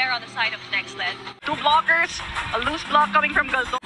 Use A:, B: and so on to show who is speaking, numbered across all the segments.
A: player on the side of Nextlet. Two blockers, a loose block coming from Galdo.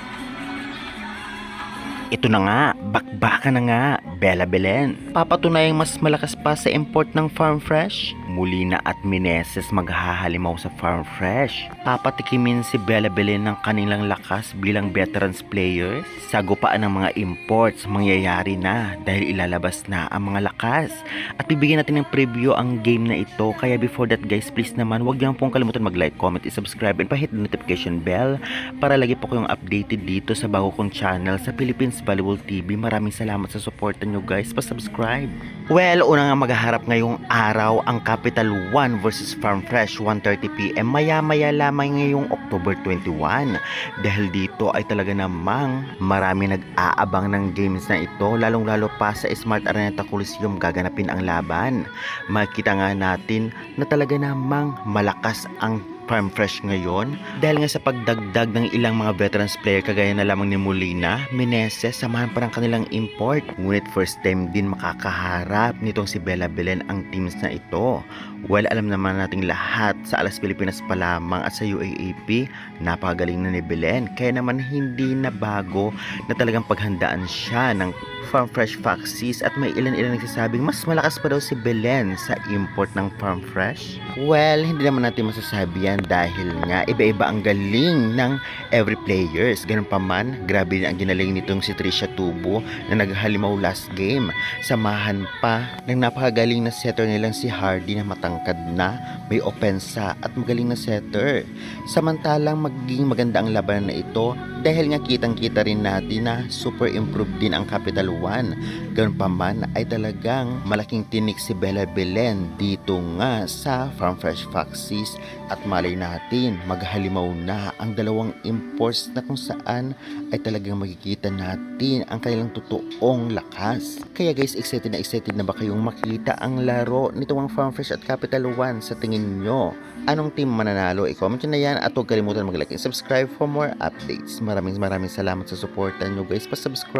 B: Ito na nga, bakbakan na nga, Bella Belen. Papatunayang mas malakas pa sa import ng Farm Fresh. Molina at Meneses maghahalimaw sa Farm Fresh. Papatikimin si Bella Belen ng kanilang lakas bilang veterans players. Sagupaan ng mga imports mangyayari na dahil ilalabas na ang mga lakas. At bibigyan natin ng preview ang game na ito. Kaya before that guys, please naman huwag niyo pong kalimutan mag-like, comment, subscribe, and pa-hit the notification bell para lagi po kayong updated dito sa bago kong channel sa Philippines Volleyball TV. Maraming salamat sa suporta nyo guys, pa-subscribe. Well, una nga maghaharap ngayong araw ang Capital One versus Farm Fresh 1:30 PM. Maya-maya lamang ngayong October 21. Dahil dito ay talaga namang marami nag-aabang ng games na ito, lalong-lalo pa sa Smart Araneta Coliseum gaganapin ang laban. Makita nga natin na talaga namang malakas ang Farm Fresh ngayon dahil nga sa pagdagdag ng ilang mga veterans player kagaya na lamang ni Molina, Meneses, samahan pa ng kanilang import. Ngunit first time din makakaharap nitong si Bella Belen ang teams na ito. Well, alam naman nating lahat sa Alas Pilipinas pa lamang at sa UAAP, napakagaling na ni Belen. Kaya naman hindi na bago na talagang paghandaan siya ng Farm Fresh Foxes at may ilan-ilan nagsasabing mas malakas pa daw si Belen sa import ng Farm Fresh. Well, hindi naman natin masasabi yan dahil nga iba-iba ang galing ng every players. Ganun pa man, grabe ang ginaling nitong si Trisha Tubo na naghalimaw last game. Samahan pa ng napakagaling na setter nilang si Hardy na matangkad na, may opensa at magaling na setter. Samantalang magiging maganda ang labanan na ito dahil nga kitang-kita rin natin na super improved din ang Capital One. Ganun pa man ay talagang malaking tinik si Bella Belen dito nga sa Farm Fresh Foxes at malay natin maghalimaw na ang dalawang imports na kung saan ay talagang makikita natin ang kanilang totoong lakas. Kaya guys, excited na ba kayong makita ang laro nitong Farm Fresh at Capital One? Sa tingin nyo, anong team mananalo? I-comment nyo na yan at huwag kalimutan mag-like and subscribe for more updates. Maraming salamat sa suporta nyo guys. Pa-subscribe.